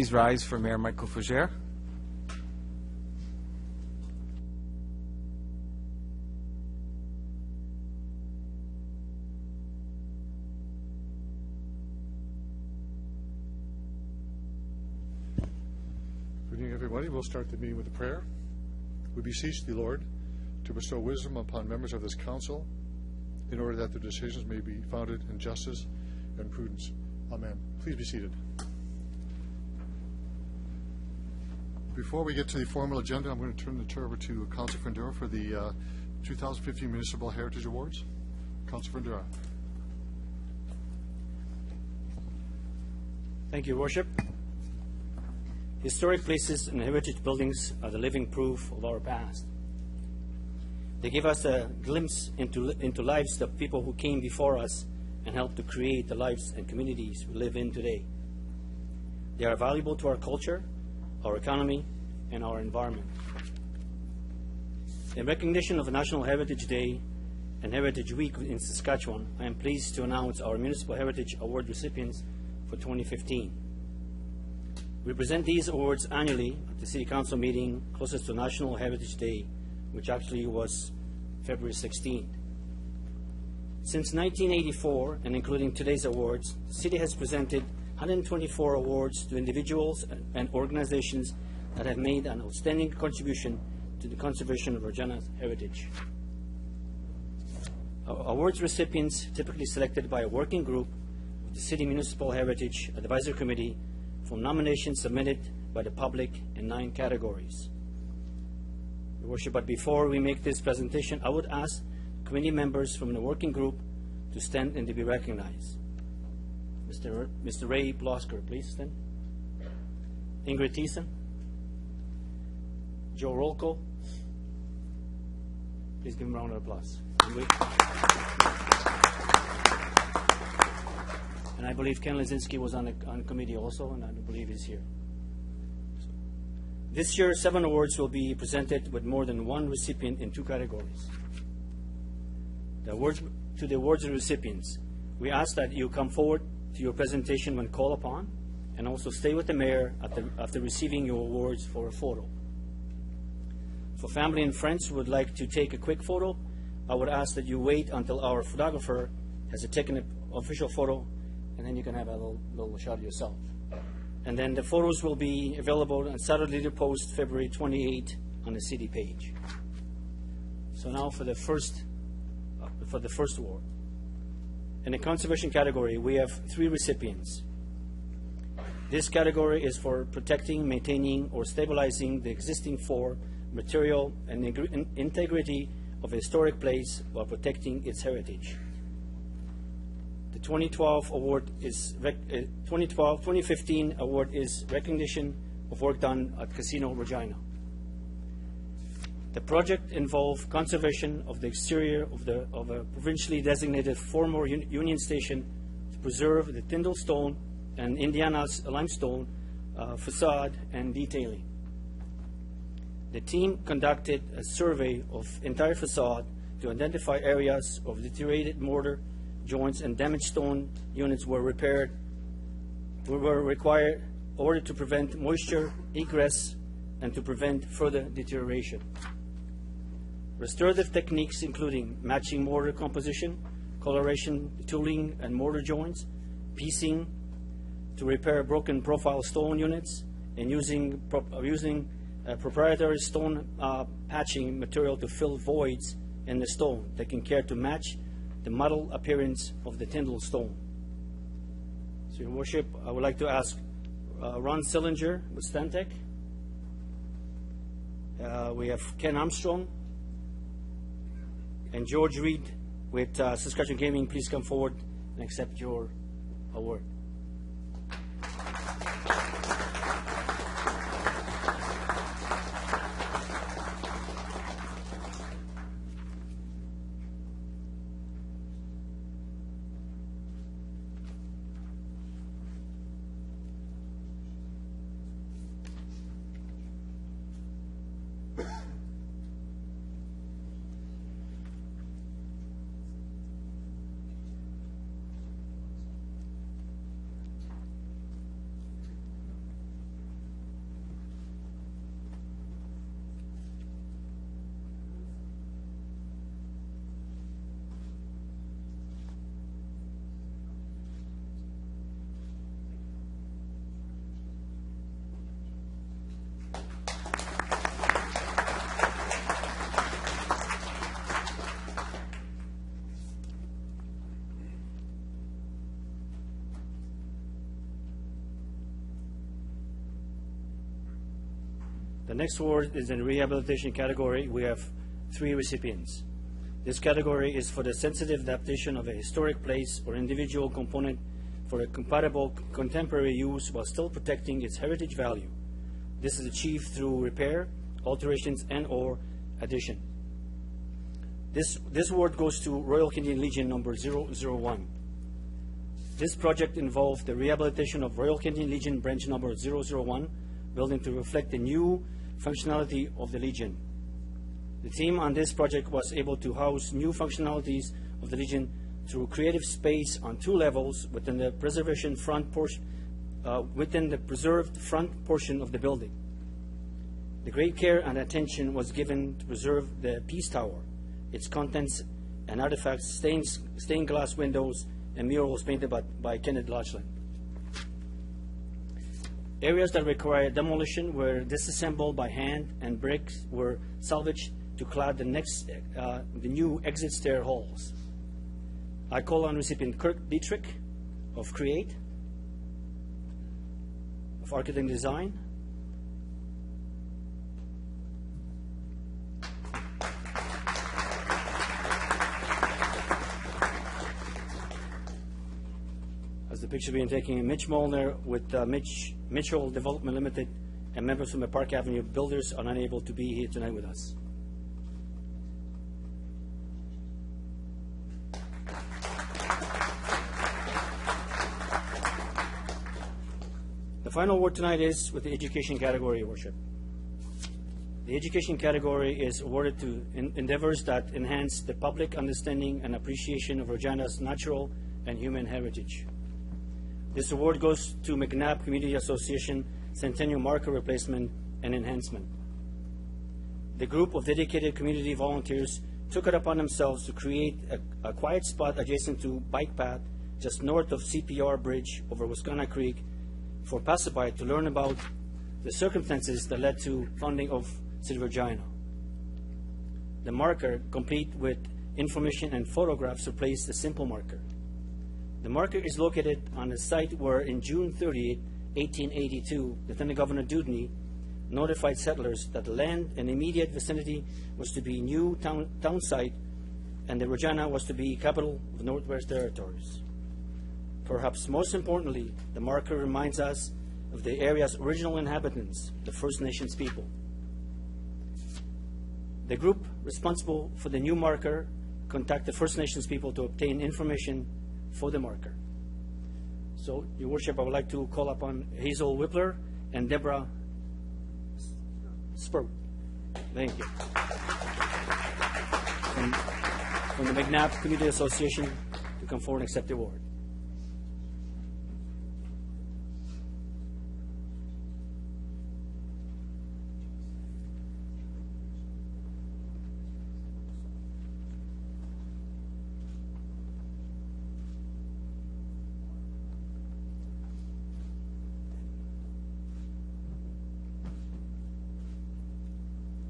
please rise for Mayor Michael Fougere? Good evening, everybody. We'll start the meeting with a prayer. We beseech thee, Lord, to bestow wisdom upon members of this council in order that their decisions may be founded in justice and prudence. Amen. Please be seated. Before we get to the formal agenda, I'm going to turn the chair over to Councilor Fundera for the 2015 Municipal Heritage Awards. Councilor Fundera. Thank you, Worship. Historic places and heritage buildings are the living proof of our past. They give us a glimpse into lives of people who came before us and helped to create the lives and communities we live in today. They are valuable to our culture, our economy, and our environment. In recognition of National Heritage Day and Heritage Week in Saskatchewan, I am pleased to announce our Municipal Heritage Award recipients for 2015. We present these awards annually at the City Council meeting closest to National Heritage Day, which actually was February 16th. Since 1984, and including today's awards, the City has presented 124 awards to individuals and organizations that have made an outstanding contribution to the conservation of Regina's heritage. Our awards recipients typically selected by a working group of the City Municipal Heritage Advisory Committee from nominations submitted by the public in 9 categories. Your Worship, but before we make this presentation, I would ask committee members from the working group to stand and to be recognized. Mr. Ray Blosker, please stand. Ingrid Thiessen. Joe Rolko. Please give him a round of applause. And I believe Ken Lezinski was on the committee also, and I believe he's here. This year, 7 awards will be presented with more than 1 recipient in 2 categories. To the awards recipients, we ask that you come forward to your presentation when called upon, and also stay with the mayor after receiving your awards for a photo. For family and friends who would like to take a quick photo, I would ask that you wait until our photographer has taken an official photo, and then you can have a little shot of yourself. And then the photos will be available on Saturday Post, February 28 on the city page. So now for the first award. In the conservation category, we have 3 recipients. This category is for protecting, maintaining, or stabilizing the existing form, material, and integrity of a historic place while protecting its heritage. The 2015 award is recognition of work done at Casino Regina. The project involved conservation of the exterior of a provincially designated former Union Station to preserve the Tyndall stone and Indiana's limestone facade and detailing. The team conducted a survey of entire facade to identify areas of deteriorated mortar joints and damaged stone units were required in order to prevent moisture egress and to prevent further deterioration. Restorative techniques including matching mortar composition, coloration, tooling, and mortar joints, piecing to repair broken profile stone units, and using proprietary stone patching material to fill voids in the stone, taking care to match the mottled appearance of the Tyndall stone. So, Your Worship, I would like to ask Ron Sillinger with Stantec. We have Ken Armstrong and George Reed with Saskatchewan Gaming. Please come forward and accept your award. The next award is in rehabilitation category. We have 3 recipients. This category is for the sensitive adaptation of a historic place or individual component for a compatible contemporary use while still protecting its heritage value. This is achieved through repair, alterations, and/or addition. This award goes to Royal Canadian Legion number 001. This project involved the rehabilitation of Royal Canadian Legion branch number 001 building to reflect the new functionality of the Legion. The team on this project was able to house new functionalities of the Legion through creative space on 2 levels within the preservation front portion, within the preserved front portion of the building. The great care and attention was given to preserve the Peace Tower, its contents and artifacts, stained glass windows, and murals painted by Kenneth Lachlan. Areas that required demolition were disassembled by hand, and bricks were salvaged to clad the new exit stair halls. I call on recipient Kirk Dietrich of Create, of Architect and Design, as the picture being taken, Mitch Molnar with Mitchell Development Limited, and members from the Park Avenue builders are unable to be here tonight with us. The final award tonight is with the education category, Your Worship. The education category is awarded to endeavors that enhance the public understanding and appreciation of Regina's natural and human heritage. This award goes to McNabb Community Association Centennial Marker Replacement and Enhancement. The group of dedicated community volunteers took it upon themselves to create a quiet spot adjacent to bike path just north of CPR Bridge over Wascana Creek for passerby to learn about the circumstances that led to founding of City of Regina. The marker, complete with information and photographs, replaced the simple marker. The marker is located on a site where, in June 30, 1882, Lieutenant Governor Dewdney notified settlers that the land in immediate vicinity was to be new town site, and the Regina was to be capital of Northwest Territories. Perhaps most importantly, the marker reminds us of the area's original inhabitants, the First Nations people. The group responsible for the new marker contacted First Nations people to obtain information for the marker. So, Your Worship, I would like to call upon Hazel Whippler and Deborah Spurr. Thank you. From the McNabb Community Association to come forward and accept the award.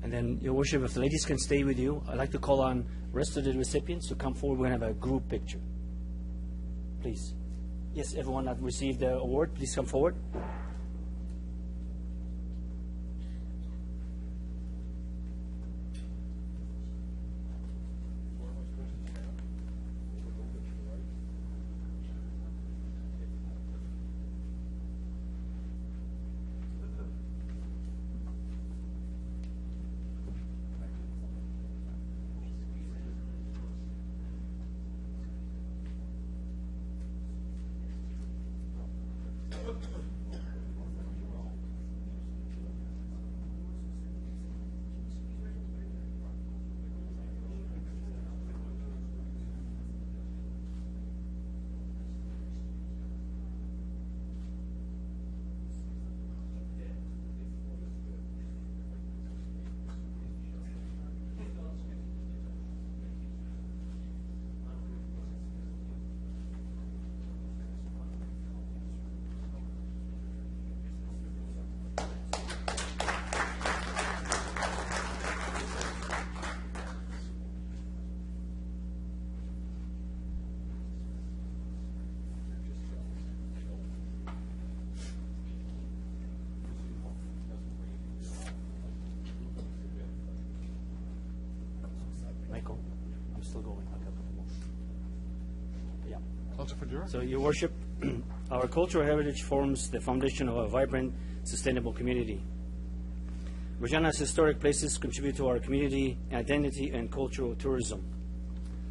And then, Your Worship, if the ladies can stay with you, I'd like to call on the rest of the recipients to come forward. We're going to have a group picture. Please. Yes, everyone that received the award, please come forward. Councilor Fedora? So, Your Worship, our cultural heritage forms the foundation of a vibrant, sustainable community. Regina's historic places contribute to our community identity and cultural tourism.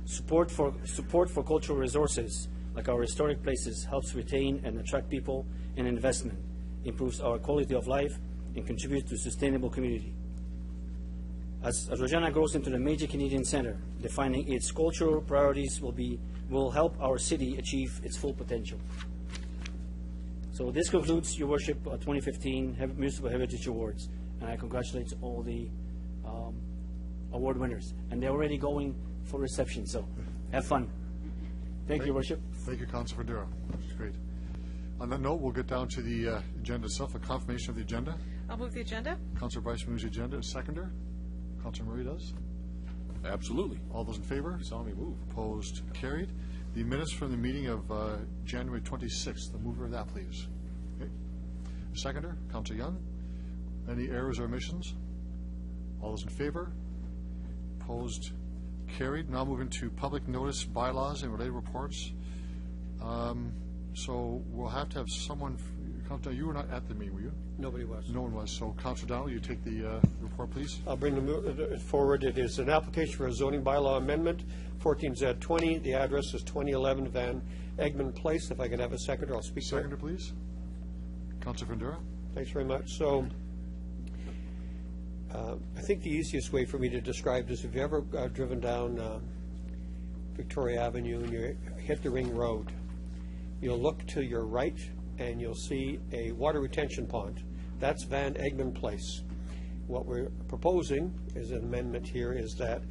Support for cultural resources like our historic places helps retain and attract people and investment, improves our quality of life, and contributes to sustainable community. As Regina grows into the major Canadian center, defining its cultural priorities will help our city achieve its full potential. So this concludes, Your Worship, 2015 Municipal Heritage Awards, and I congratulate all the award winners. And they're already going for reception, so have fun. Thank you, Your Worship. Thank you, Councilor Fedora. That's great. On that note, we'll get down to the agenda itself, a confirmation of the agenda. I'll move the agenda. Councilor Bryce moves the agenda. Seconder? Councilor Murray does. Absolutely. All those in favor? You saw me move. Opposed? Carried. The minutes from the meeting of January 26th. The mover of that, please. Okay. Seconder? Councilor Young. Any errors or omissions? All those in favor? Opposed? Carried. Now moving to public notice, bylaws, and related reports. So we'll have to have someone. Councilor, you were not at the meeting, were you? Nobody was. No one was. So, Councilor Donald, you take the report, please. I'll bring it forward. It is an application for a zoning bylaw amendment, 14Z20. The address is 2011 Van Egmond Place. If I can have a seconder, I'll speak to it. Seconder, please. Councilor Fedora. Thanks very much. So, I think the easiest way for me to describe this, if you've ever driven down Victoria Avenue and you hit the ring road, you'll look to your right and you'll see a water retention pond. That's Van Egmond Place. What we're proposing is an amendment here is that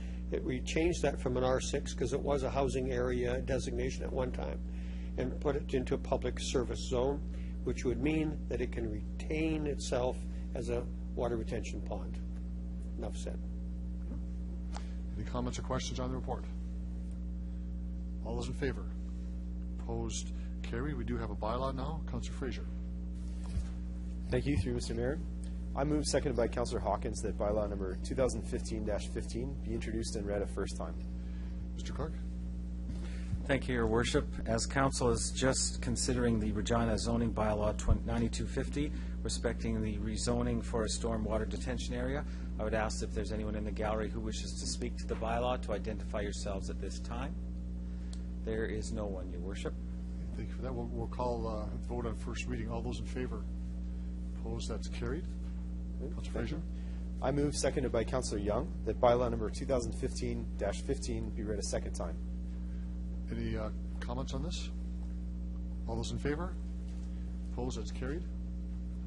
we change that from an R6, because it was a housing area designation at one time, and put it into a public service zone, which would mean that it can retain itself as a water retention pond. Enough said. Any comments or questions on the report? All those in favor? Opposed? Carried. We do have a bylaw now. Councilor Fraser. Thank you, through Mr. Mayor. I move, seconded by Councillor Hawkins, that bylaw number 2015-15 be introduced and read a first time. Mr. Clark. Thank you, Your Worship. As Council is just considering the Regina zoning bylaw 9250, respecting the rezoning for a stormwater detention area, I would ask if there's anyone in the gallery who wishes to speak to the bylaw to identify yourselves at this time. There is no one, Your Worship. Thank you for that. We'll call vote on first reading. All those in favor? Opposed? That's carried. Councilor Fraser. I move, seconded by Councillor Young, that bylaw number 2015-15 be read a second time. Any comments on this? All those in favor? Opposed? That's carried.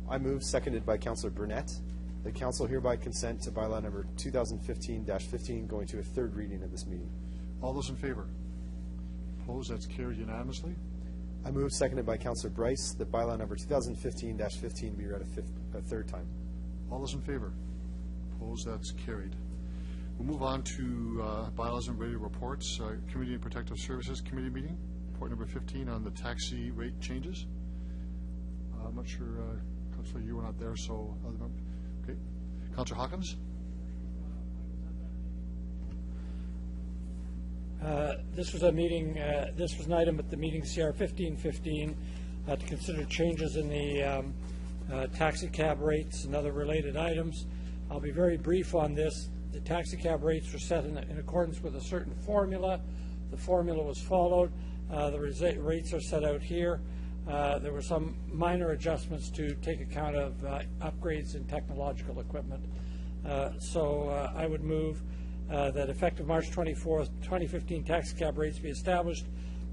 I move, seconded by Councillor Burnett, that Council hereby consent to bylaw number 2015-15 going to a third reading at this meeting. All those in favor? Opposed? That's carried unanimously. I move, seconded by Councillor Bryce, that bylaw number 2015-15 be read a third time. All those in favor? Opposed? That's carried. We'll move on to bylaws and related reports. Community and Protective Services Committee meeting, report number 15 on the taxi rate changes. I'm not sure, Councilor, you were not there, so other members. Okay. Councilor Hawkins? This was a meeting, this was an item at the meeting CR 1515 to consider changes in the taxi cab rates and other related items. I'll be very brief on this. The taxi cab rates were set in accordance with a certain formula. The formula was followed. The rates are set out here. There were some minor adjustments to take account of upgrades in technological equipment. So I would move that effective March 24th, 2015 taxi cab rates be established,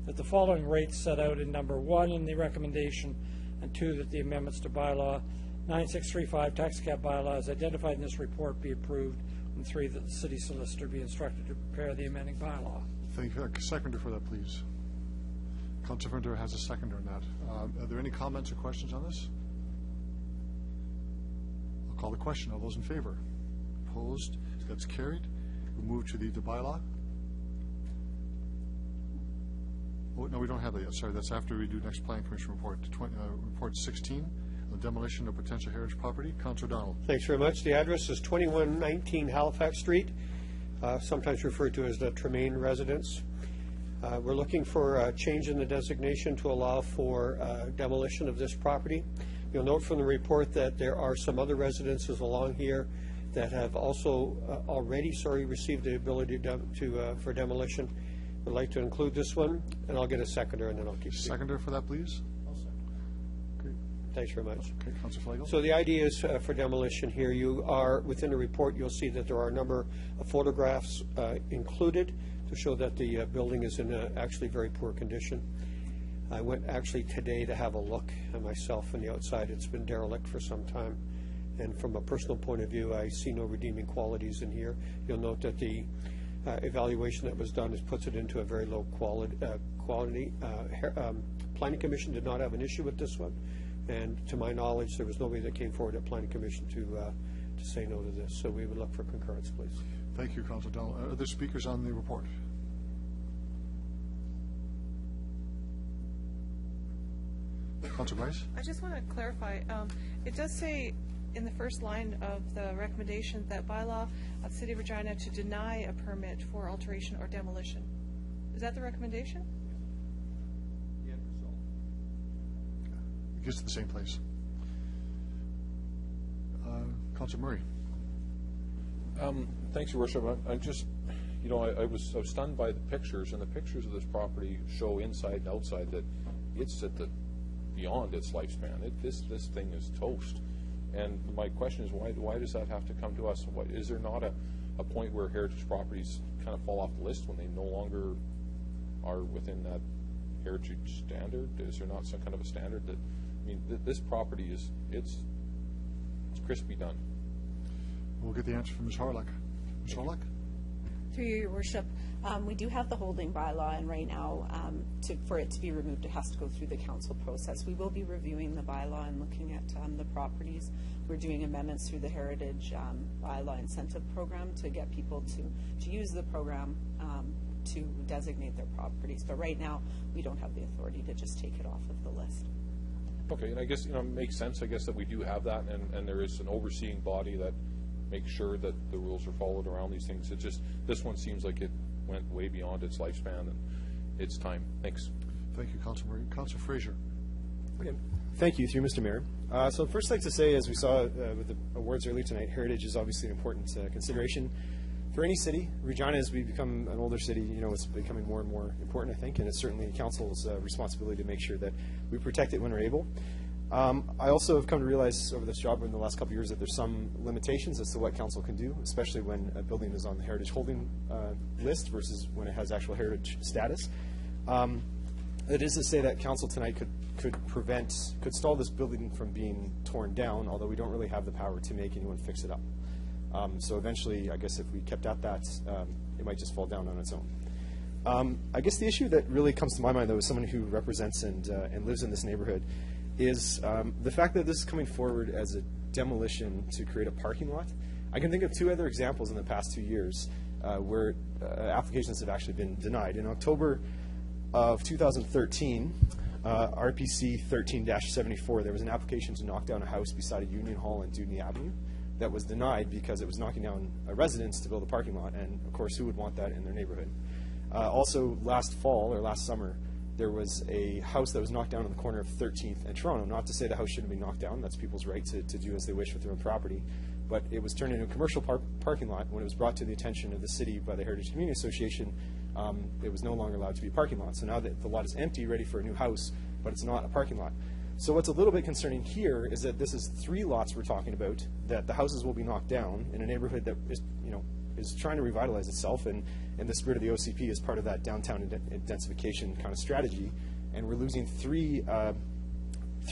that the following rates set out in number 1 in the recommendation, and 2, that the amendments to bylaw 9635 taxi cab bylaw as identified in this report be approved, and 3, that the city solicitor be instructed to prepare the amending bylaw. Thank you. Seconder for that, please. Councilor Fedora has a seconder on that. Are there any comments or questions on this? I'll call the question. All those in favor? Opposed? That's carried. We'll move to the bylaw. Oh, no, we don't have that yet. Sorry, that's after we do next Planning Commission report. Report 16, the demolition of potential heritage property. Councilor Donald. Thanks very much. The address is 2119 Halifax Street, sometimes referred to as the Tremaine residence. We're looking for a change in the designation to allow for demolition of this property. You'll note from the report that there are some other residences along here that have also already received the ability for demolition. Would like to include this one, and I'll get a seconder, and then I'll keep speaking. Seconder for that, please. Okay. Thanks very much. Okay, Councilor Flagel. So the idea is for demolition here, you are, within the report, you'll see that there are a number of photographs included to show that the building is in actually very poor condition. I went actually today to have a look myself on the outside. It's been derelict for some time. And from a personal point of view, I see no redeeming qualities in here. You'll note that the evaluation that was done puts it into a very low quality. Planning Commission did not have an issue with this one. And to my knowledge, there was nobody that came forward at Planning Commission to say no to this. So we would look for concurrence, please. Thank you, Councilor Dell. Other speakers on the report? Councilor Bryce? I just want to clarify. It does say in the first line of the recommendation that bylaw of the City of Regina to deny a permit for alteration or demolition. Is that the recommendation? It gets to the same place. Councilor Murray. Thanks, Your Worship. I'm just, I was stunned by the pictures, and the pictures of this property show inside and outside that it's at the beyond its lifespan. This thing is toast. And my question is, why does that have to come to us? Is there not a point where heritage properties kind of fall off the list when they no longer are within that heritage standard? Is there not some kind of a standard that, this property it's crispy done. We'll get the answer from Ms. Harlock. Ms. Harlock? Through you, Your Worship, we do have the holding bylaw, and right now, for it to be removed, it has to go through the council process. We will be reviewing the bylaw and looking at the properties. We're doing amendments through the Heritage Bylaw Incentive Program to get people to use the program to designate their properties. But right now, we don't have the authority to just take it off of the list. Okay, and I guess, it makes sense, I guess, that we do have that, and there is an overseeing body that makes sure that the rules are followed around these things. It's just, this one seems like it went way beyond its lifespan, and it's time. Thanks. Thank you, Councilor Murray. Councilor Fraser. Okay. Thank you, through Mr. Mayor. So first, I'd like to say, as we saw with the awards earlier tonight, heritage is obviously an important consideration for any city. Regina, as we become an older city, it's becoming more and more important, I think, and it's certainly council's responsibility to make sure that we protect it when we're able. I also have come to realize over this job in the last couple of years that there's some limitations as to what council can do, especially when a building is on the heritage holding list versus when it has actual heritage status. It is to say that council tonight could stall this building from being torn down, although we don't really have the power to make anyone fix it up. So eventually, I guess if we kept at that, it might just fall down on its own. I guess the issue that really comes to my mind, though, as someone who represents and lives in this neighborhood, is the fact that this is coming forward as a demolition to create a parking lot. I can think of two other examples in the past 2 years where applications have actually been denied. In October of 2013, RPC 13-74, there was an application to knock down a house beside a Union Hall and Dudney Avenue that was denied because it was knocking down a residence to build a parking lot, and of course, who would want that in their neighborhood? Also, last fall or last summer, there was a house that was knocked down on the corner of 13th and Toronto. Not to say the house shouldn't be knocked down. That's people's right to do as they wish with their own property. But it was turned into a commercial parking lot. When it was brought to the attention of the city by the Heritage Community Association, it was no longer allowed to be a parking lot. So now that the lot is empty, ready for a new house, but it's not a parking lot. So what's a little bit concerning here is that this is 3 lots we're talking about, that the houses will be knocked down in a neighborhood that is trying to revitalize itself, and the spirit of the OCP is part of that downtown intensification kind of strategy, and we're losing 3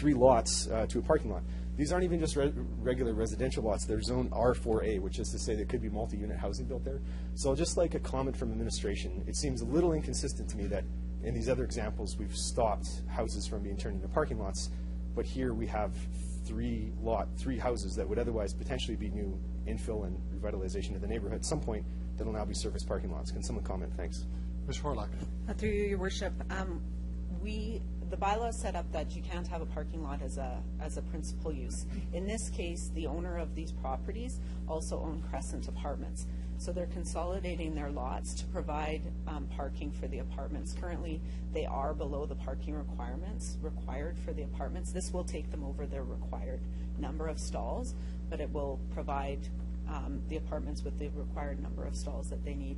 lots to a parking lot. These aren't even just regular residential lots. They're zone R4A, which is to say there could be multi-unit housing built there. So just like a comment from administration, it seems a little inconsistent to me that in these other examples we've stopped houses from being turned into parking lots, but here we have 3 houses that would otherwise potentially be new infill and revitalization of the neighborhood at some point that will now be surface parking lots. Can someone comment? Thanks. Ms. Horlock. Through you, Your Worship, the bylaw is set up that you can't have a parking lot as a principal use. In this case, the owner of these properties also own Crescent Apartments. So they're consolidating their lots to provide parking for the apartments. Currently, they are below the parking requirements required for the apartments. This will take them over their required number of stalls, but it will provide the apartments with the required number of stalls that they need,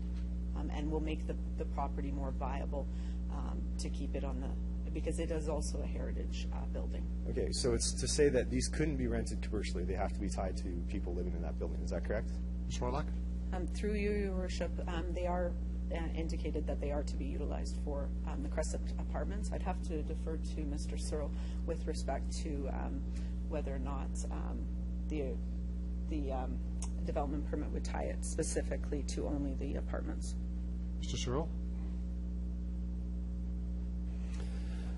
and will make the property more viable to keep it on the, because it is also a heritage building. Okay, so it's to say that these couldn't be rented commercially. They have to be tied to people living in that building. Is that correct? Ms. Warlock? Through you, Your Worship, they are indicated that they are to be utilized for the Crescent Apartments. I'd have to defer to Mr. Searle with respect to whether or not the development permit would tie it specifically to only the apartments. Mr. Searle?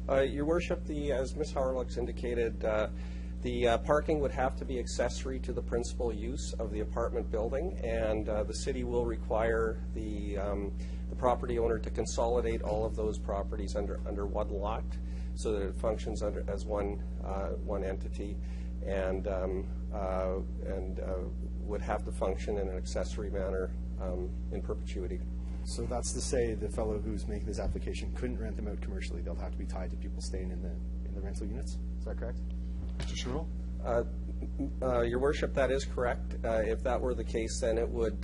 Your Worship, as Ms. Harlock's indicated, the parking would have to be accessory to the principal use of the apartment building, and the city will require the property owner to consolidate all of those properties under one lot, so that it functions as one entity, and would have to function in an accessory manner in perpetuity. So that's to say the fellow who's making this application couldn't rent them out commercially. They'll have to be tied to people staying in the rental units. Is that correct? Mr. Searle? Your Worship, that is correct. If that were the case, then it would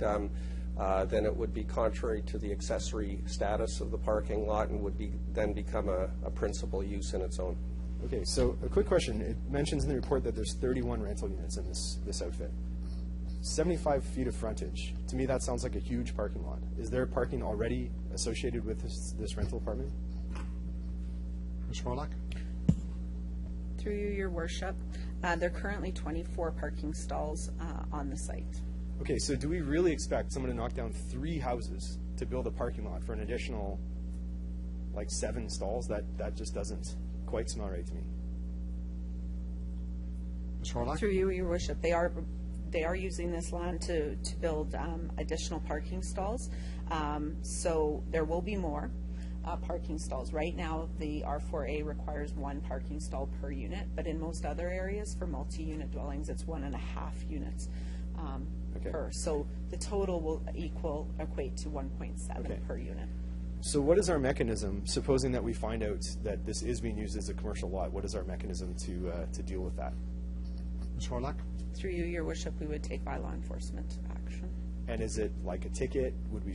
be contrary to the accessory status of the parking lot, and would then become a principal use in its own. Okay, so a quick question. It mentions in the report that there's 31 rental units in this outfit. 75 feet of frontage. To me, that sounds like a huge parking lot. Is there parking already associated with this rental apartment? Ms. Warlock? Through you, Your Worship, there are currently 24 parking stalls on the site. Okay, so do we really expect someone to knock down 3 houses to build a parking lot for an additional, like, 7 stalls? That just doesn't quite smell right to me. Ms. Warlock? Through you, Your Worship, they are using this land to build additional parking stalls. So there will be more parking stalls. Right now, the R4A requires 1 parking stall per unit, but in most other areas for multi-unit dwellings, it's 1.5 units per. So the total will equate to 1.7 per unit. So what is our mechanism, supposing that we find out that this is being used as a commercial lot, what is our mechanism to deal with that? Ms. Warlock? Through you, Your Worship, we would take bylaw enforcement action. And is it like a ticket? Would we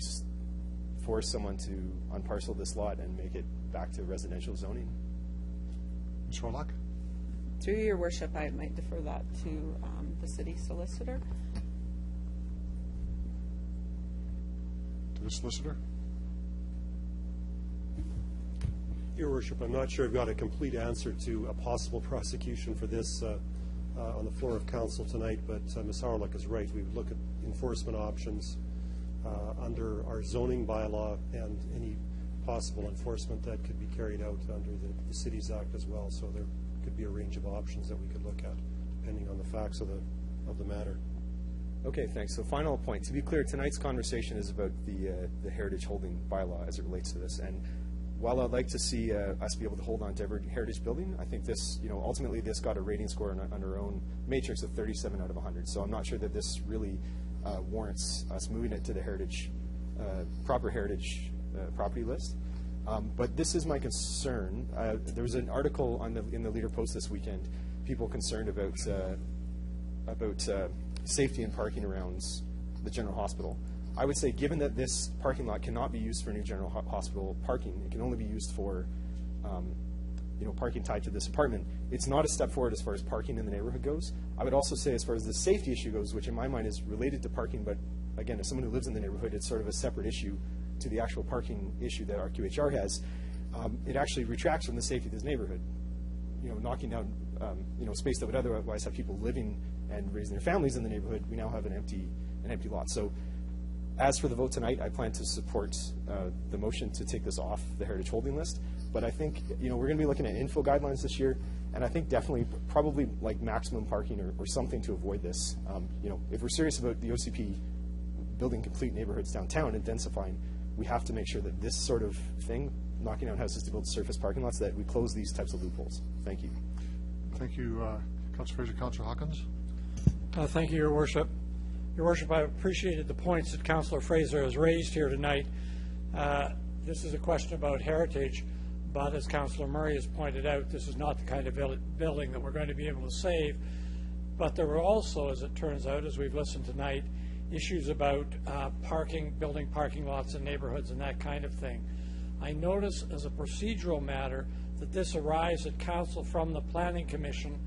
force someone to unparcel this lot and make it back to residential zoning? Ms. Warlock? Through you, Your Worship, I might defer that to the city solicitor. To the solicitor? Your Worship, I'm not sure I've got a complete answer to a possible prosecution for this on the floor of council tonight, but Ms. Harlock is right. We would look at enforcement options under our zoning bylaw and any possible enforcement that could be carried out under the Cities Act as well. So there could be a range of options that we could look at depending on the facts of the matter. Okay, thanks. So final point. To be clear, tonight's conversation is about the heritage holding bylaw as it relates to this. And while I'd like to see us be able to hold on to every heritage building, I think this, ultimately this got a rating score on our own matrix of 37 out of 100. So I'm not sure that this really warrants us moving it to the heritage, proper heritage property list. But this is my concern. There was an article in the Leader Post this weekend, people concerned about safety and parking around the general hospital. I would say, given that this parking lot cannot be used for new general hospital parking, it can only be used for, parking tied to this apartment. It's not a step forward as far as parking in the neighborhood goes. I would also say, as far as the safety issue goes, which in my mind is related to parking, but again, as someone who lives in the neighborhood, it's sort of a separate issue to the actual parking issue that our QHR has. It actually retracts from the safety of this neighborhood. Knocking down, space that would otherwise have people living and raising their families in the neighborhood. We now have an empty lot. So, as for the vote tonight, I plan to support the motion to take this off the heritage holding list. But I think, we're going to be looking at inflow guidelines this year, and I think definitely probably like maximum parking or something to avoid this. If we're serious about the OCP building complete neighborhoods downtown and densifying, we have to make sure that this sort of thing knocking down houses to build surface parking lots, that we close these types of loopholes. Thank you. Thank you, Councilor Fraser. Councilor Hawkins? Thank you, Your Worship. Your Worship, I appreciated the points that Councilor Fraser has raised here tonight. This is a question about heritage, but as Councilor Murray has pointed out, this is not the kind of building that we're going to be able to save. But there were also, as it turns out, as we've listened tonight, issues about parking, building parking lots in neighborhoods and that kind of thing. I notice as a procedural matter that this arrives at Council from the Planning Commission,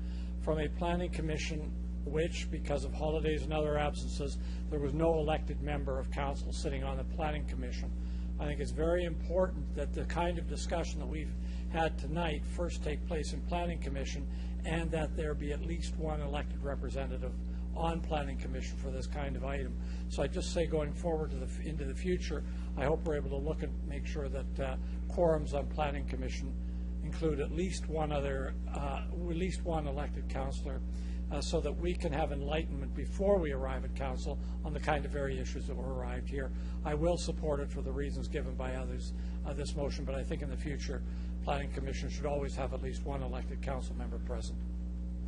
from a Planning Commission which, because of holidays and other absences, there was no elected member of Council sitting on the Planning Commission. I think it's very important that the kind of discussion that we've had tonight first take place in Planning Commission, and that there be at least one elected representative on Planning Commission for this kind of item. So I just say, going forward into the future, I hope we're able to look and make sure that quorums on Planning Commission include at least one elected councillor, so that we can have enlightenment before we arrive at Council on the kind of very issues that were arrived here. I will support it for the reasons given by others, this motion, but I think in the future, Planning Commission should always have at least one elected council member present.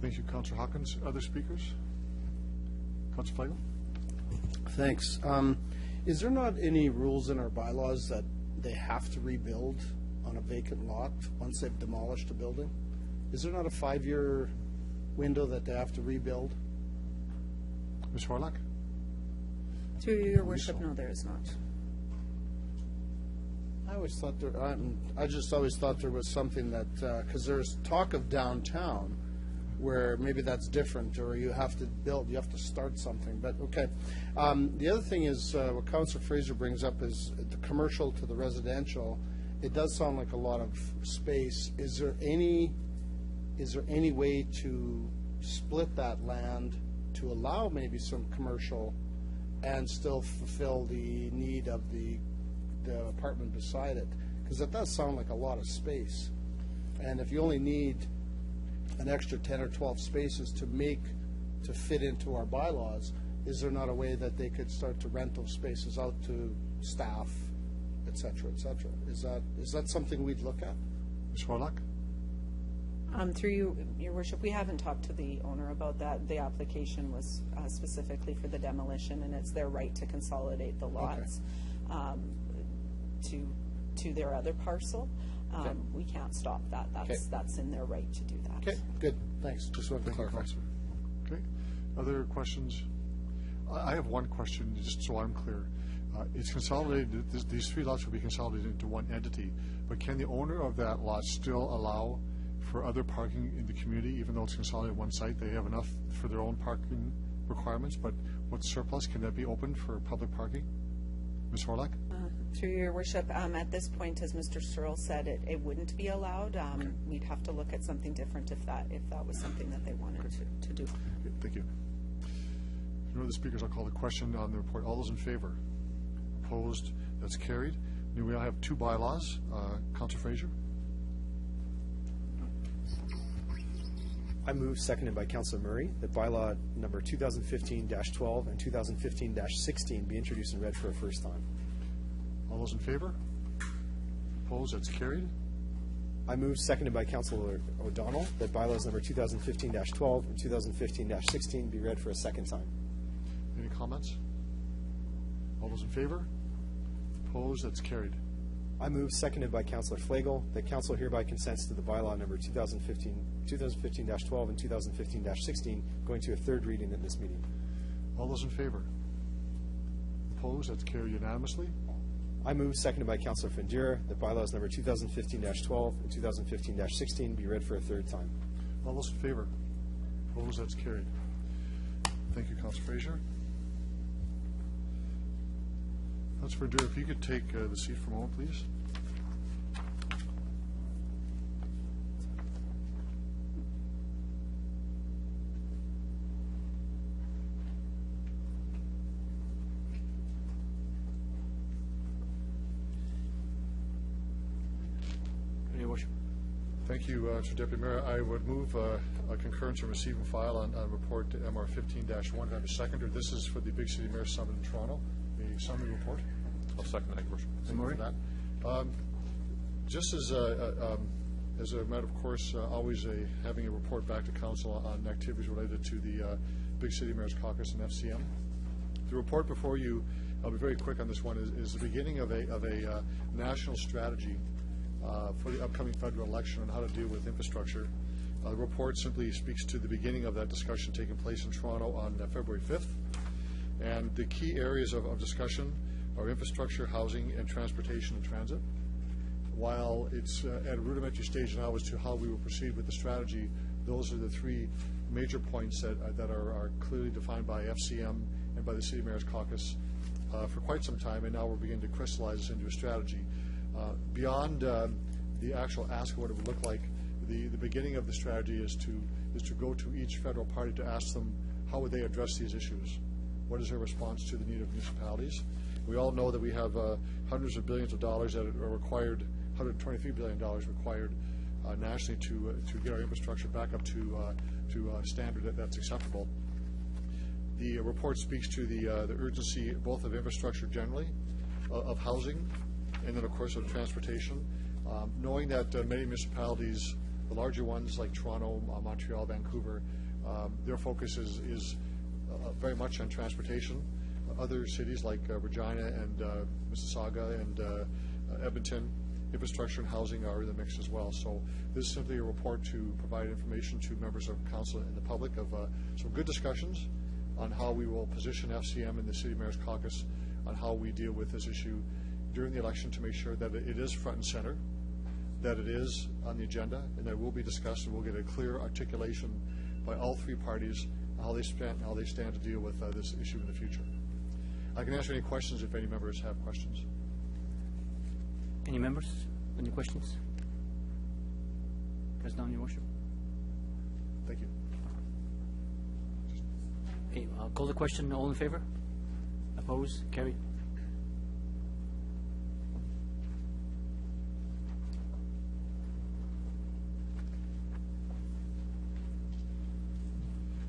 Thank you, Councilor Hawkins. Other speakers? Councilor Flagel? Thanks. Is there not any rules in our bylaws that they have to rebuild on a vacant lot once they've demolished a building? Is there not a 5-year window that they have to rebuild? Ms. Horlock? Through Your Worship, no, there is not. I always thought I just always thought there was something that, because there's talk of downtown where maybe that's different, or you have to build, you have to start something, but okay. The other thing is, what Councilor Fraser brings up is the commercial to the residential. It does sound like a lot of space. Is there any way to split that land to allow maybe some commercial and still fulfill the need of the apartment beside it? Because that does sound like a lot of space. And if you only need an extra 10 or 12 spaces to fit into our bylaws, is there not a way that they could start to rent those spaces out to staff, et cetera, et cetera? Is that something we'd look at? Ms. Horlock? Through Your Worship, we haven't talked to the owner about that. The application was specifically for the demolition, and it's their right to consolidate the lots to their other parcel. We can't stop that. That's in their right to do that. Okay, good. Thanks. Just wanted to clarify. Okay. Other questions? I have one question, just so I'm clear. It's consolidated. These 3 lots will be consolidated into one entity, but can the owner of that lot still allow for other parking in the community, even though it's consolidated one site? They have enough for their own parking requirements, but what's surplus? Can that be opened for public parking? Ms. Horlock? Through Your Worship, at this point, as Mr. Searle said, it wouldn't be allowed. We'd have to look at something different if that was something that they wanted to do. Okay, thank you. If no other speakers, I'll call the question on the report. All those in favor? Opposed? That's carried. Now we now have 2 bylaws. Councilor Fraser? I move, seconded by Councilor Murray, that bylaw number 2015-12 and 2015-16 be introduced and read for a first time. All those in favor? Opposed? That's carried. I move, seconded by Councilor O'Donnell, that bylaws number 2015-12 and 2015-16 be read for a second time. Any comments? All those in favor? Opposed? That's carried. I move, seconded by Councilor Flagel, that Council hereby consents to the bylaw number 2015-12 and 2015-16 going to a third reading in this meeting. All those in favor? Opposed? That's carried unanimously. I move, seconded by Councilor Findira, that bylaws number 2015-12 and 2015-16 be read for a third time. All those in favor? Opposed? That's carried. Thank you, Councilor Fraser. Councilor Findira, if you could take the seat for a moment, please. Your Worship. Thank you, Mr. Deputy Mayor. I would move a concurrence and receive and file on report MR 15-1. Do I have a seconder? This is for the Big City Mayor Summit in Toronto. A summary report. I'll second that, Your Worship. Thank you for that. Just as a matter of course, always having a report back to council on activities related to the Big City Mayor's Caucus and FCM. The report before you, I'll be very quick on this one, is the beginning of a national strategy for the upcoming federal election on how to deal with infrastructure. The report simply speaks to the beginning of that discussion taking place in Toronto on February 5th. And the key areas of discussion are infrastructure, housing, and transportation and transit. While it's at a rudimentary stage now as to how we will proceed with the strategy, those are the three major points that are clearly defined by FCM and by the City Mayor's Caucus for quite some time, and now we're beginning to crystallize this into a strategy. Beyond the actual ask of what it would look like, the beginning of the strategy is to go to each federal party to ask them how would they address these issues. What is their response to the need of municipalities? We all know that we have hundreds of billions of dollars that are required, $123 billion required nationally to get our infrastructure back up to a standard that's acceptable. The report speaks to the urgency both of infrastructure generally, of housing, and then of course of transportation. Knowing that many municipalities, the larger ones like Toronto, Montreal, Vancouver, their focus is very much on transportation. Other cities like Regina and Mississauga and Edmonton, infrastructure and housing are in the mix as well. So this is simply a report to provide information to members of council and the public of some good discussions on how we will position FCM and the City Mayor's Caucus on how we deal with this issue during the election to make sure that it is front and center, that it is on the agenda, and that it will be discussed, and we'll get a clear articulation by all three parties on how they stand to deal with this issue in the future. I can answer any questions if any members have questions. Any members? Any questions? Press down, Your Worship. Thank you. Okay, I'll call the question. All in favor? Opposed? Carried.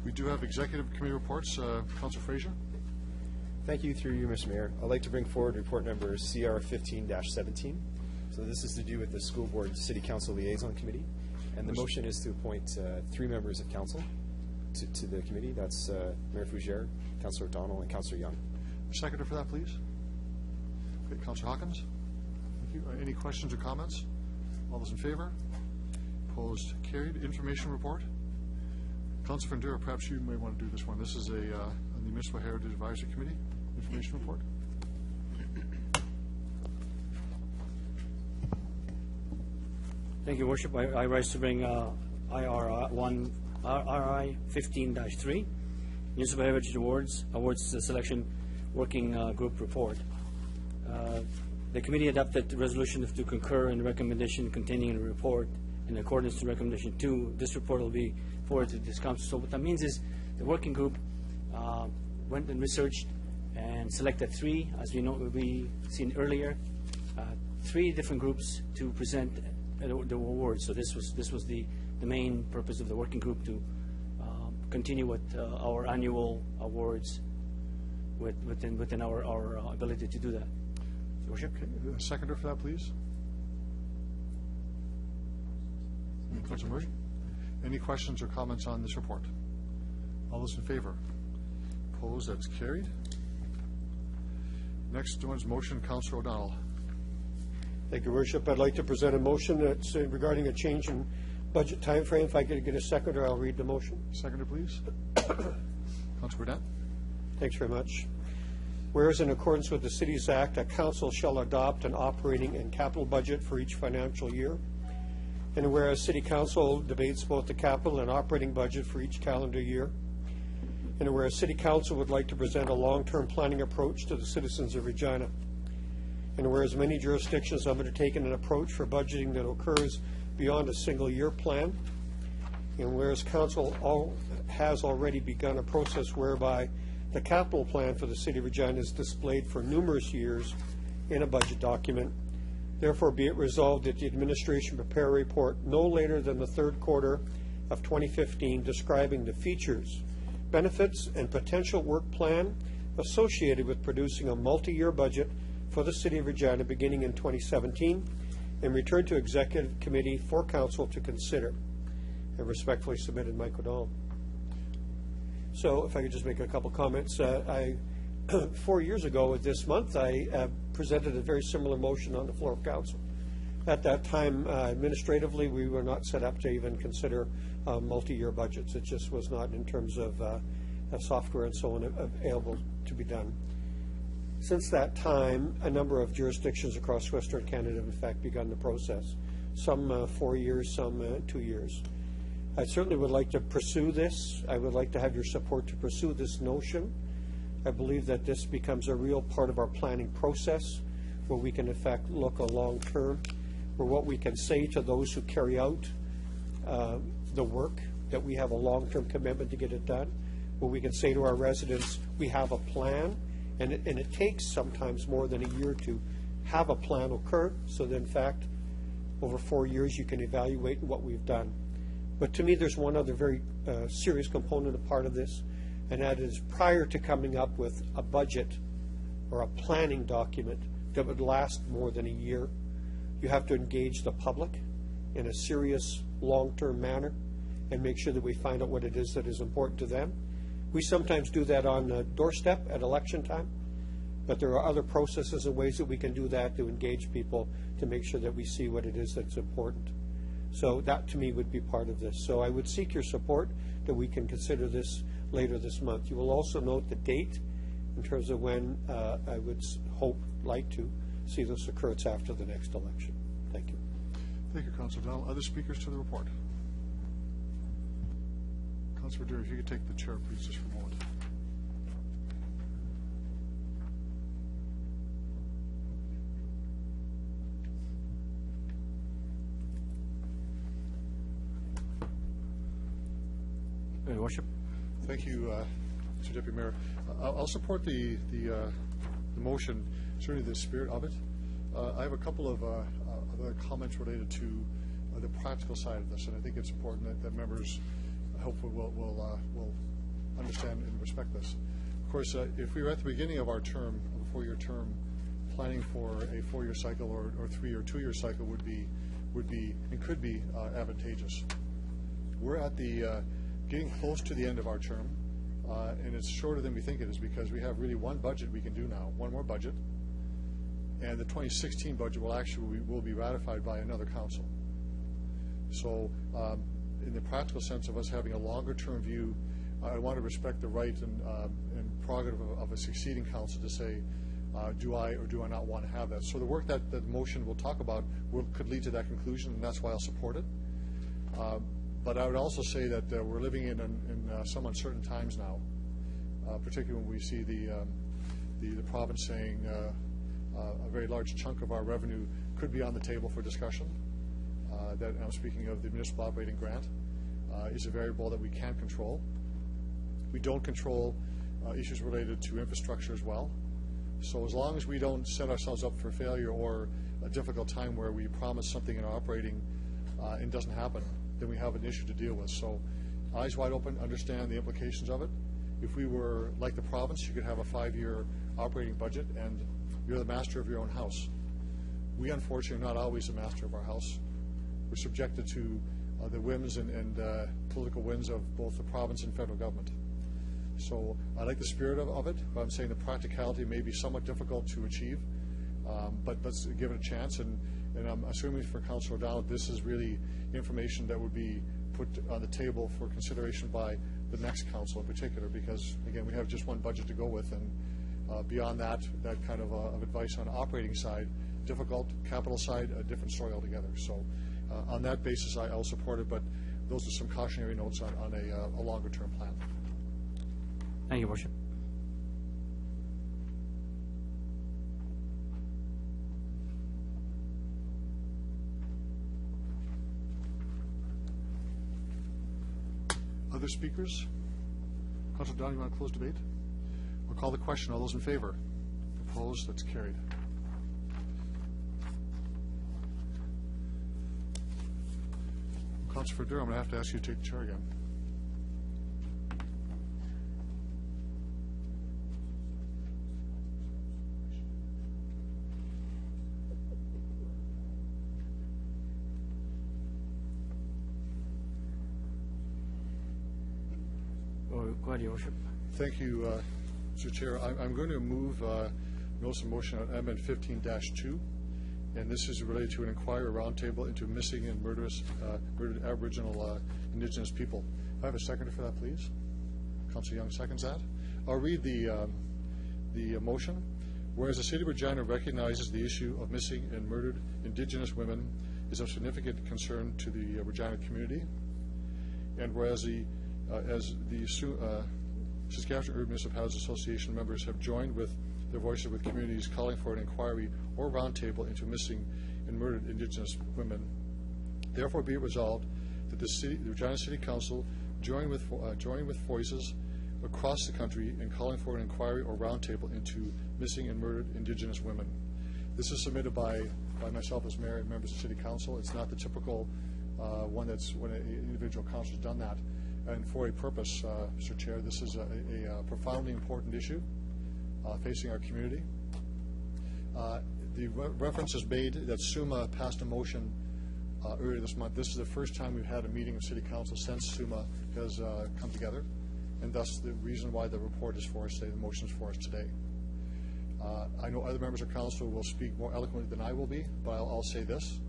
We do have executive committee reports. Councillor Fraser. Thank you, through you, Mr. Mayor. I'd like to bring forward report number CR 15-17. So this is to do with the School Board City Council Liaison Committee. And the motion is to appoint 3 members of council to the committee. That's Mayor Fougere, Councillor O'Donnell, and Councillor Young. Seconder for that, please. Okay, Councillor Hawkins. Thank you. Any questions or comments? All those in favor? Opposed? Carried. Information report. Councillor Fundura, perhaps you may want to do this one. This is on the Municipal Heritage Advisory Committee information report. Thank you, Worship. I rise to bring RI 15-3, Municipal Heritage Awards Selection Working Group Report. The committee adopted the resolution to concur in the recommendation containing in the report in accordance to recommendation 2. This report will be forwarded to this council. So what that means is the working group went and researched and selected 3, as we seen earlier, 3 different groups to present the awards. So this was the main purpose of the working group, to continue with our annual awards within our ability to do that. Your Worship. Okay. Seconder for that, please. Councillor Murray. Any questions or comments on this report? All those in favor? Opposed? That's carried. Next one's motion, Councillor O'Donnell. Thank you, Worship. I'd like to present a motion that's regarding a change in budget timeframe. If I could get a seconder, I'll read the motion. Seconder, please. Councillor Burdette. Thanks very much. Whereas in accordance with the Cities Act, a council shall adopt an operating and capital budget for each financial year. And whereas City Council debates both the capital and operating budget for each calendar year. And whereas City Council would like to present a long-term planning approach to the citizens of Regina. And whereas many jurisdictions have undertaken an approach for budgeting that occurs beyond a single year plan. And whereas Council has already begun a process whereby the capital plan for the City of Regina is displayed for numerous years in a budget document. Therefore, be it resolved that the administration prepare a report no later than the 3rd quarter of 2015 describing the features, benefits, and potential work plan associated with producing a multi-year budget for the City of Regina beginning in 2017 and return to executive committee for council to consider. And respectfully submitted, Mike O'Donnell. So if I could just make a couple comments. 4 years ago this month, I presented a very similar motion on the floor of council. At that time, administratively, we were not set up to even consider multi-year budgets. It just was not, in terms of software and so on, available to be done. Since that time, a number of jurisdictions across Western Canada have in fact begun the process. Some 4 years, some 2 years. I certainly would like to pursue this. I would like to have your support to pursue this notion. I believe that this becomes a real part of our planning process, where we can in fact look a long term, where what we can say to those who carry out the work, that we have a long-term commitment to get it done, where we can say to our residents, we have a plan, and it takes sometimes more than a year to have a plan occur, so that in fact, over 4 years, you can evaluate what we've done. But to me, there's one other very serious component, a part of this, and that is prior to coming up with a budget or a planning document that would last more than a year, you have to engage the public in a serious, long-term manner and make sure that we find out what it is that is important to them. We sometimes do that on the doorstep at election time, but there are other processes and ways that we can do that to engage people to make sure that we see what it is that's important. So that, to me, would be part of this. So I would seek your support that we can consider this later this month. You will also note the date in terms of when I would like to see this occur. It's after the next election. Thank you. Thank you, Councilor O'Donnell. Other speakers to the report? Councilor Dewar, if you could take the chair, please, just for a moment. Your Worship. Thank you, Mr. Deputy Mayor. I'll support the motion, certainly the spirit of it. I have a couple of other comments related to the practical side of this, and I think it's important that members hopefully will understand and respect this. Of course, if we were at the beginning of our term, of a 4-year term, planning for a 4-year cycle or 3 or 2-year cycle would be and could be advantageous. We're at the getting close to the end of our term, and it's shorter than we think it is, because we have really one budget we can do now, one more budget, and the 2016 budget will be ratified by another council. So in the practical sense of us having a longer term view, I want to respect the right and prerogative of a succeeding council to say, do I or do I not want to have that? So the work that the motion will talk about could lead to that conclusion, and that's why I'll support it. But I would also say that we're living in some uncertain times now, particularly when we see the province saying a very large chunk of our revenue could be on the table for discussion. That I'm speaking of the municipal operating grant is a variable that we can't control. We don't control issues related to infrastructure as well. So as long as we don't set ourselves up for failure or a difficult time where we promise something in our operating and doesn't happen, then we have an issue to deal with. So eyes wide open, understand the implications of it. If we were like the province, you could have a 5-year operating budget and you're the master of your own house. We unfortunately are not always the master of our house. We're subjected to the whims and political winds of both the province and federal government. So I like the spirit of it, but I'm saying the practicality may be somewhat difficult to achieve, but let's give it a chance. And I'm assuming for Councilor O'Donnell, this is really information that would be put on the table for consideration by the next council in particular, because again, we have just one budget to go with, and beyond that kind of advice on operating side, difficult, capital side, a different story altogether. So on that basis, I'll support it, but those are some cautionary notes on a longer term plan. Thank you, Worship. Other speakers? Councilor Down, you want to close debate? We'll call the question. All those in favor? Opposed? That's carried. Councilor Durham, I'm going to have to ask you to take the chair again. Go ahead, Your Worship. Thank you, Mr. Chair. I'm going to move notice of motion on Amendment 15-2, and this is related to an inquiry roundtable into missing and murdered Aboriginal Indigenous people. I have a seconder for that, please. Councillor Young seconds that. I'll read the motion. Whereas the City of Regina recognizes the issue of missing and murdered Indigenous women is of significant concern to the Regina community, and whereas as the Saskatchewan Urban Municipalities Association members have joined with their voices with communities calling for an inquiry or roundtable into missing and murdered Indigenous women, therefore be it resolved that the Regina City Council join with voices across the country in calling for an inquiry or roundtable into missing and murdered Indigenous women. This is submitted by myself as mayor and members of City Council. It's not the typical one that's when an individual council has done that. And for a purpose, Mr. Chair, this is a profoundly important issue facing our community. The reference is made that SUMA passed a motion earlier this month. This is the first time we've had a meeting of City Council since SUMA has come together, and thus the reason why the report is for us today, the motion is for us today. I know other members of council will speak more eloquently than I will be, but I'll say this.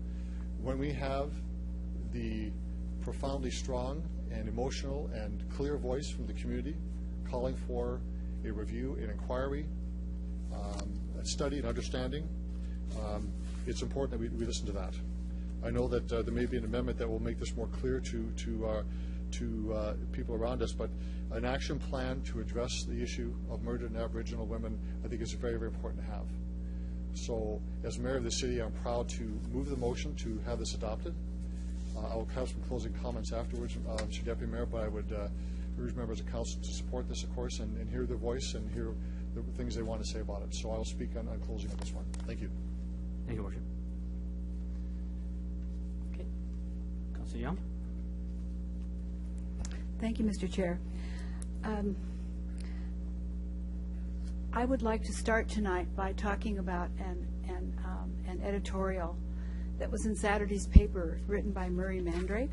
When we have the profoundly strong and emotional and clear voice from the community calling for a review, an inquiry, a study, and understanding, it's important that we listen to that. I know that there may be an amendment that will make this more clear to people around us, but an action plan to address the issue of murdered and Aboriginal women, I think is very, very important to have. So, as mayor of the city, I'm proud to move the motion to have this adopted. I will have some closing comments afterwards, Mr. Deputy Mayor, but I would urge members of council to support this, of course, and hear their voice and hear the things they want to say about it. So I will speak on closing of this one. Thank you. Thank you, Worship. Okay. Councillor Young. Thank you, Mr. Chair. I would like to start tonight by talking about an editorial that was in Saturday's paper written by Murray Mandrake.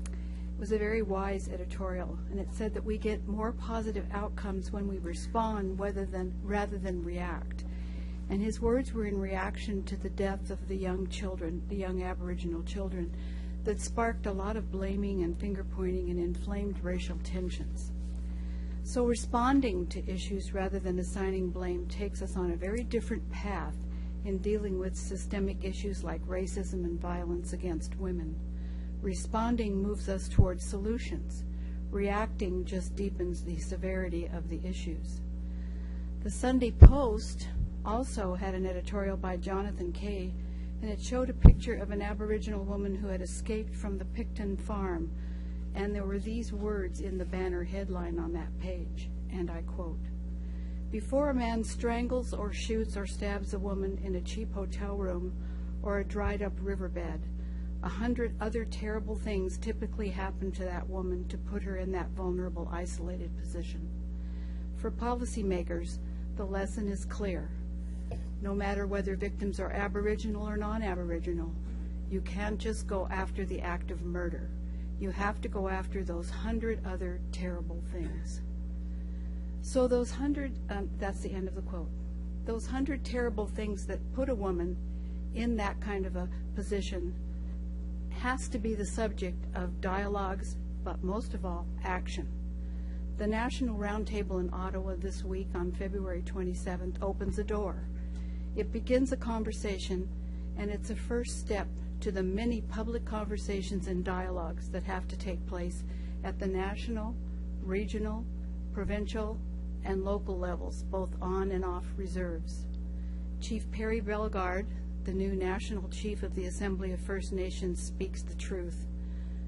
It was a very wise editorial, and it said that we get more positive outcomes when we respond rather than react. And his words were in reaction to the death of the young children, the young Aboriginal children, that sparked a lot of blaming and finger-pointing and inflamed racial tensions. So responding to issues rather than assigning blame takes us on a very different path in dealing with systemic issues like racism and violence against women. Responding moves us towards solutions. Reacting just deepens the severity of the issues. The Sunday Post also had an editorial by Jonathan Kay, and it showed a picture of an Aboriginal woman who had escaped from the Picton farm, and there were these words in the banner headline on that page, and I quote, "Before a man strangles or shoots or stabs a woman in a cheap hotel room or a dried-up riverbed, 100 other terrible things typically happen to that woman to put her in that vulnerable, isolated position. For policymakers, the lesson is clear. No matter whether victims are Aboriginal or non-Aboriginal, you can't just go after the act of murder. You have to go after those 100 other terrible things." So those 100, that's the end of the quote. Those 100 terrible things that put a woman in that kind of a position has to be the subject of dialogues, but most of all, action. The National Roundtable in Ottawa this week on February 27th opens a door. It begins a conversation, and it's a first step to the many public conversations and dialogues that have to take place at the national, regional, provincial, and local levels, both on and off reserves. Chief Perry Bellegarde, the new National Chief of the Assembly of First Nations, speaks the truth,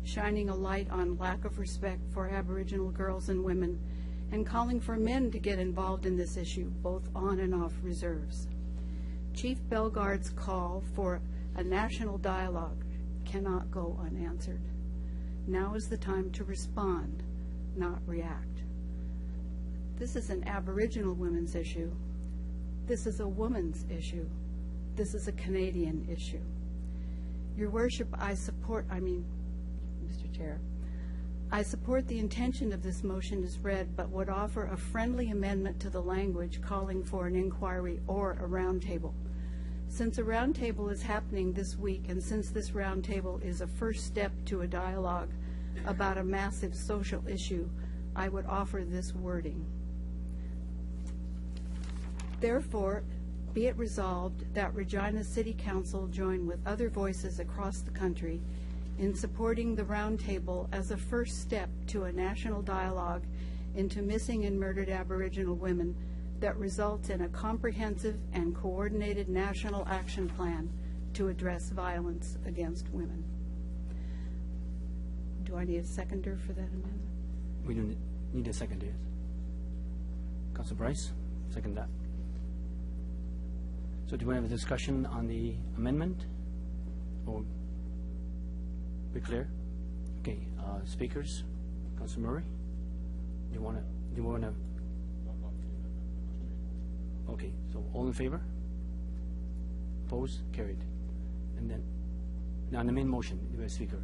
shining a light on lack of respect for Aboriginal girls and women, and calling for men to get involved in this issue, both on and off reserves. Chief Bellegarde's call for a national dialogue cannot go unanswered. Now is the time to respond, not react. This is an Aboriginal women's issue. This is a woman's issue. This is a Canadian issue. Your Worship, Mr. Chair, I support the intention of this motion as read, but would offer a friendly amendment to the language calling for an inquiry or a roundtable. Since a roundtable is happening this week, and since this roundtable is a first step to a dialogue about a massive social issue, I would offer this wording. Therefore, be it resolved that Regina City Council join with other voices across the country in supporting the roundtable as a first step to a national dialogue into missing and murdered Aboriginal women that results in a comprehensive and coordinated national action plan to address violence against women. Do I need a seconder for that amendment? We don't need a seconder. Councilor Bryce, second that. So do we have a discussion on the amendment? Or be clear? Okay, speakers, Councilor Murray, do you want to? Okay, so all in favor? Opposed? Carried. And then, now on the main motion, you have a speaker.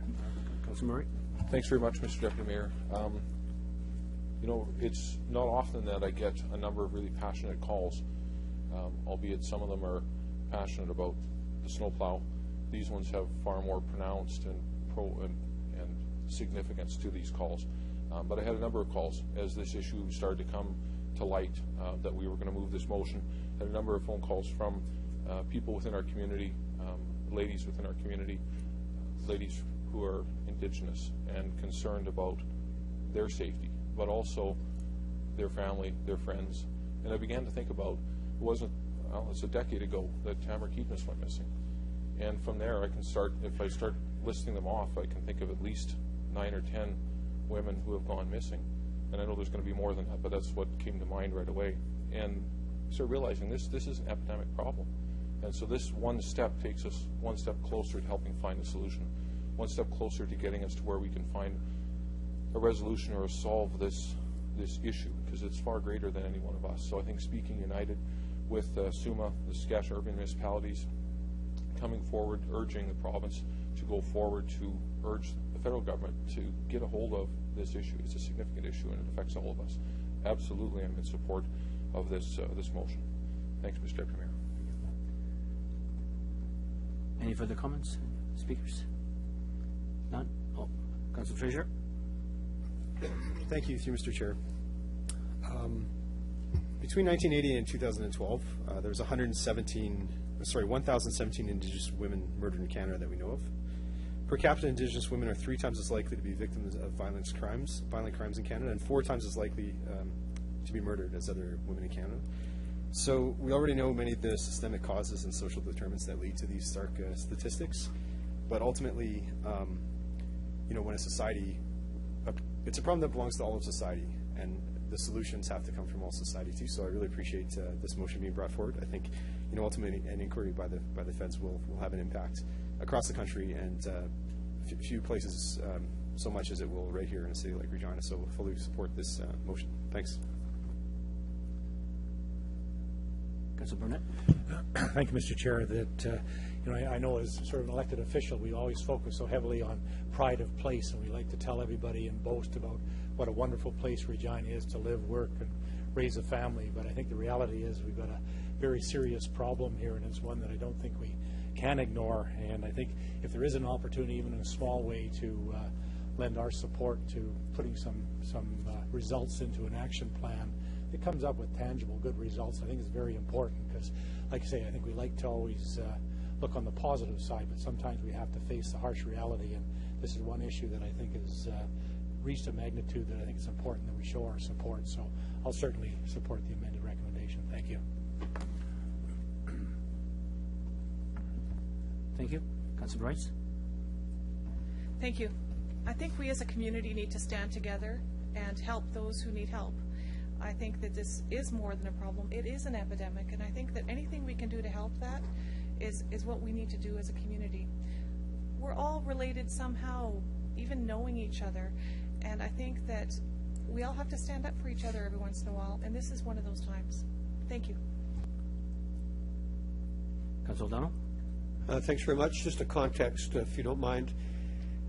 Councilor Murray? Thanks very much, Mr. Deputy Mayor. You know, it's not often that I get a number of really passionate calls, albeit some of them are passionate about the snowplow. These ones have far more pronounced and significance to these calls. But I had a number of calls as this issue started to come to light that we were going to move this motion. I had a number of phone calls from people within our community, ladies within our community, ladies who are Indigenous and concerned about their safety, but also their family, their friends. And I began to think about, it's a decade ago that Tamara Keepness went missing. And from there, if I start listing them off, I can think of at least 9 or 10 women who have gone missing. And I know there's going to be more than that, but that's what came to mind right away. And so realizing this is an epidemic problem. And so this one step takes us one step closer to helping find a solution, one step closer to getting us to where we can find a resolution or solve this issue, because it's far greater than any one of us. So I think speaking united with SUMA, the Saskatchewan urban municipalities, coming forward, urging the province to go forward to urge the federal government to get a hold of this issue. It's a significant issue and it affects all of us. Absolutely, I'm in support of this motion. Thanks, Mr. Deputy Mayor. Any further comments? Speakers? None? Oh, Councilor Fraser? Thank you, Mr. Chair. Between 1980 and 2012, there was 1,017 Indigenous women murdered in Canada that we know of. Per capita, Indigenous women are 3 times as likely to be victims of violent crimes in Canada, and 4 times as likely to be murdered as other women in Canada. So we already know many of the systemic causes and social determinants that lead to these stark statistics. But ultimately, when a society, it's a problem that belongs to all of society, and the solutions have to come from all society too. So I really appreciate this motion being brought forward. I think, ultimately, an inquiry by the feds will have an impact across the country, and few places so much as it will right here in a city like Regina. So we'll fully support this motion. Thanks. Councilor Burnett. Thank you, Mr. Chair. I know as sort of an elected official, we always focus so heavily on pride of place, and we like to tell everybody and boast about what a wonderful place Regina is to live, work, and raise a family. But I think the reality is we've got a very serious problem here, and it's one that I don't think we can ignore. And I think if there is an opportunity, even in a small way, to lend our support to putting some results into an action plan that comes up with tangible, good results, I think it's very important, because, like I say, I think we like to always look on the positive side, but sometimes we have to face the harsh reality, and this is one issue that I think has reached a magnitude that I think it's important that we show our support. So I'll certainly support the amended recommendation. Thank you. Thank you. Councilor Bryce? Thank you. I think we as a community need to stand together and help those who need help. I think that this is more than a problem. It is an epidemic, and I think that anything we can do to help that is what we need to do as a community. We're all related somehow, even knowing each other, and I think that we all have to stand up for each other every once in a while, and this is one of those times. Thank you. Councilor O'Donnell? Thanks very much. Just a context, if you don't mind.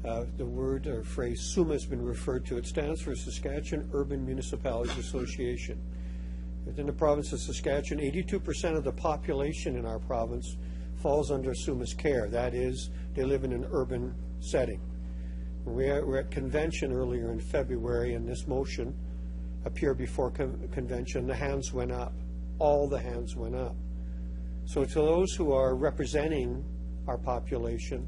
The word or phrase SUMA has been referred to. It stands for Saskatchewan Urban Municipalities Association. Within the province of Saskatchewan, 82% of the population in our province falls under SUMA's care. That is, they live in an urban setting. We were at convention earlier in February, and this motion appeared before convention. The hands went up. All the hands went up. So to those who are representing our population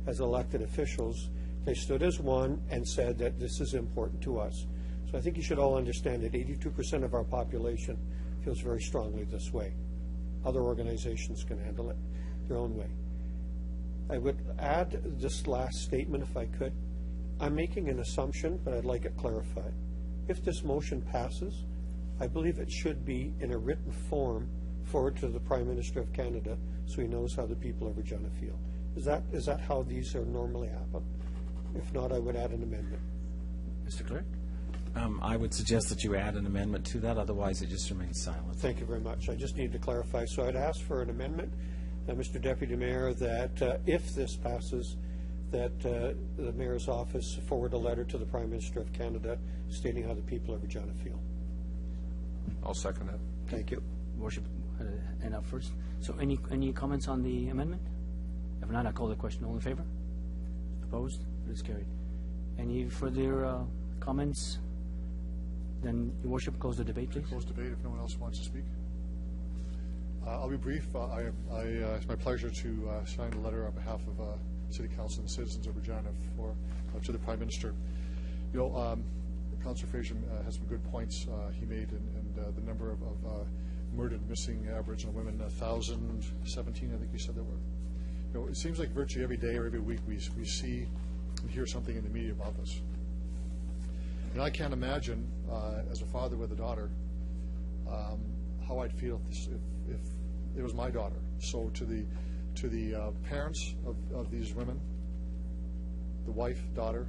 as elected officials, they stood as one and said that this is important to us. So I think you should all understand that 82% of our population feels very strongly this way. Other organizations can handle it their own way. I would add this last statement if I could. I'm making an assumption, but I'd like it clarified. If this motion passes, I believe it should be in a written form forward to the Prime Minister of Canada so he knows how the people of Regina feel. Is that how these are normally happen? If not, I would add an amendment. Mr. Clerk? I would suggest that you add an amendment to that, otherwise it just remains silent. Thank you very much. I just need to clarify. So I'd ask for an amendment, Mr. Deputy Mayor, that if this passes, that the Mayor's office forward a letter to the Prime Minister of Canada stating how the people of Regina feel. I'll second that. Thank you. Worship, and up first. So any comments on the amendment? If not, I call the question. All in favor? Opposed? It is carried. Any further comments? Then, Your Worship, close the debate, please. Close debate if no one else wants to speak. I'll be brief. It's my pleasure to sign a letter on behalf of City Council and the citizens of Regina to the Prime Minister. Councillor Fraser has some good points he made, and the number of murdered, missing Aboriginal women, 1,017, I think you said there were. It seems like virtually every day or every week we see and hear something in the media about this. And I can't imagine, as a father with a daughter, how I'd feel if it was my daughter. So to the parents of these women, the wife, daughter,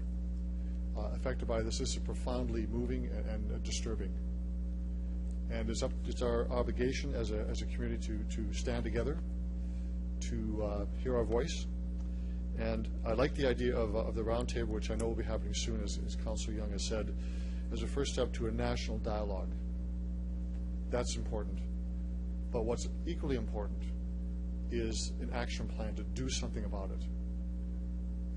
affected by this is profoundly moving and disturbing. And it's our obligation as a community to stand together, to hear our voice. And I like the idea of the roundtable, which I know will be happening soon, as Councillor Young has said, as a first step to a national dialogue. That's important. But what's equally important is an action plan to do something about it.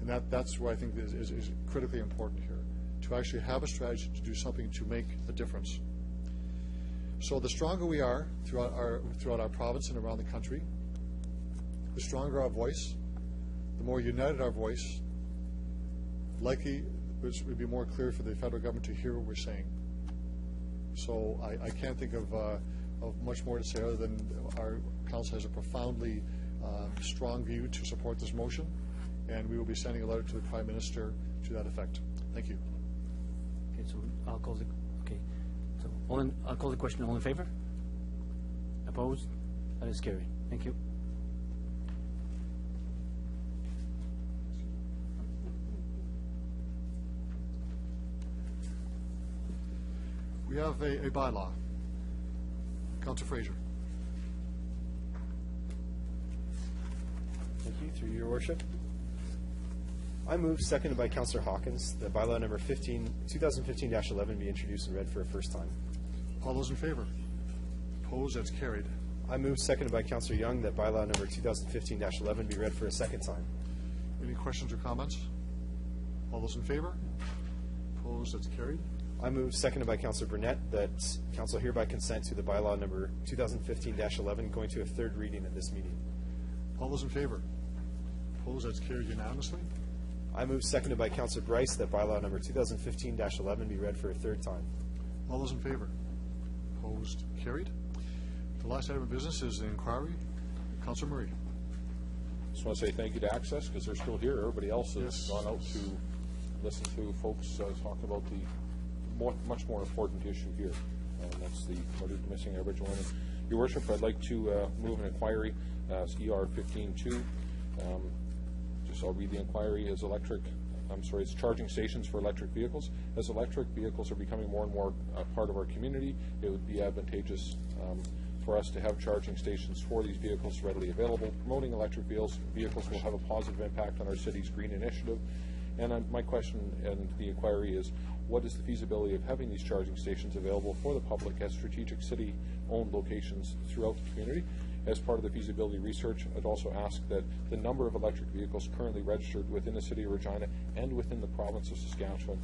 And that's where I think is critically important here, to actually have a strategy to do something to make a difference. So the stronger we are throughout our province and around the country, the stronger our voice, the more united our voice, likely it would be more clear for the federal government to hear what we're saying. So I can't think of much more to say other than our council has a profoundly strong view to support this motion, and we will be sending a letter to the Prime Minister to that effect. Thank you. Okay, so I'll call the question. All in favor? Opposed? That is carried. Thank you. We have a bylaw. Councillor Fraser. Thank you. Through your worship. I move, seconded by Councillor Hawkins, that bylaw number 2015-11 be introduced and read for a first time. All those in favor? Opposed? That's carried. I move, seconded by Councillor Young, that bylaw number 2015-11 be read for a second time. Any questions or comments? All those in favor? Opposed? That's carried. I move, seconded by Councillor Burnett, that Council hereby consent to the bylaw number 2015-11 going to a third reading at this meeting. All those in favor? Opposed? That's carried unanimously. I move, seconded by Councillor Bryce, that bylaw number 2015-11 be read for a third time. All those in favor? Opposed? Carried. The last item of business is the inquiry. Councillor Murray. Just want to say thank you to Access, because they're still here. Everybody else has gone out to listen to folks talk about the much more important issue here, and that's the murdered missing Aboriginal women. Your Worship, I'd like to move an inquiry, ER 15-2. I'll read the inquiry. It's charging stations for electric vehicles. As electric vehicles are becoming more and more part of our community, it would be advantageous for us to have charging stations for these vehicles readily available. Promoting electric vehicles will have a positive impact on our city's green initiative And my question and the inquiry is, what is the feasibility of having these charging stations available for the public at strategic city-owned locations throughout the community? As part of the feasibility research, I'd also ask that the number of electric vehicles currently registered within the city of Regina and within the province of Saskatchewan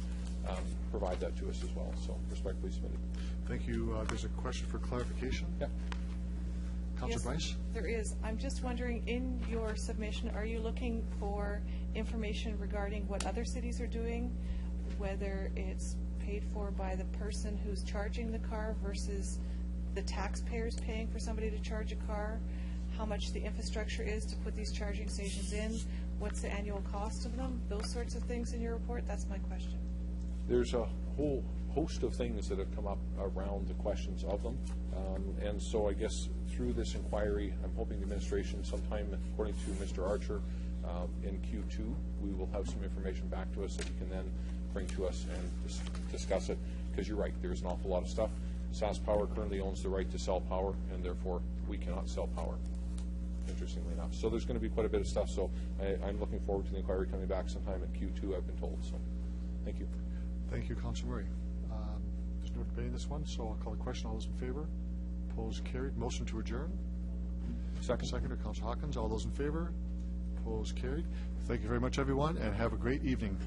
provide that to us as well. So respectfully submitted. Thank you. There's a question for clarification. Yeah. Councilor Bryce? There is. I'm just wondering, in your submission, are you looking for information regarding what other cities are doing, whether it's paid for by the person who's charging the car versus the taxpayers paying for somebody to charge a car, how much the infrastructure is to put these charging stations in, what's the annual cost of them, those sorts of things in your report? That's my question. There's a whole host of things that have come up around the questions of them. And so I guess through this inquiry, I'm hoping the administration sometime, according to Mr. Archer, in Q2, we will have some information back to us that he can then bring to us and discuss it. Because you're right, there's an awful lot of stuff. SAS Power currently owns the right to sell power, and therefore we cannot sell power, interestingly enough. So there's going to be quite a bit of stuff. So I'm looking forward to the inquiry coming back sometime in Q2, I've been told. So thank you. Thank you, Councilor Murray. There's no debating this one, so I'll call the question. All those in favor? Opposed? Carried. Motion to adjourn? Second, Councilor Hawkins. All those in favor? Opposed? Carried. Thank you very much, everyone, and have a great evening.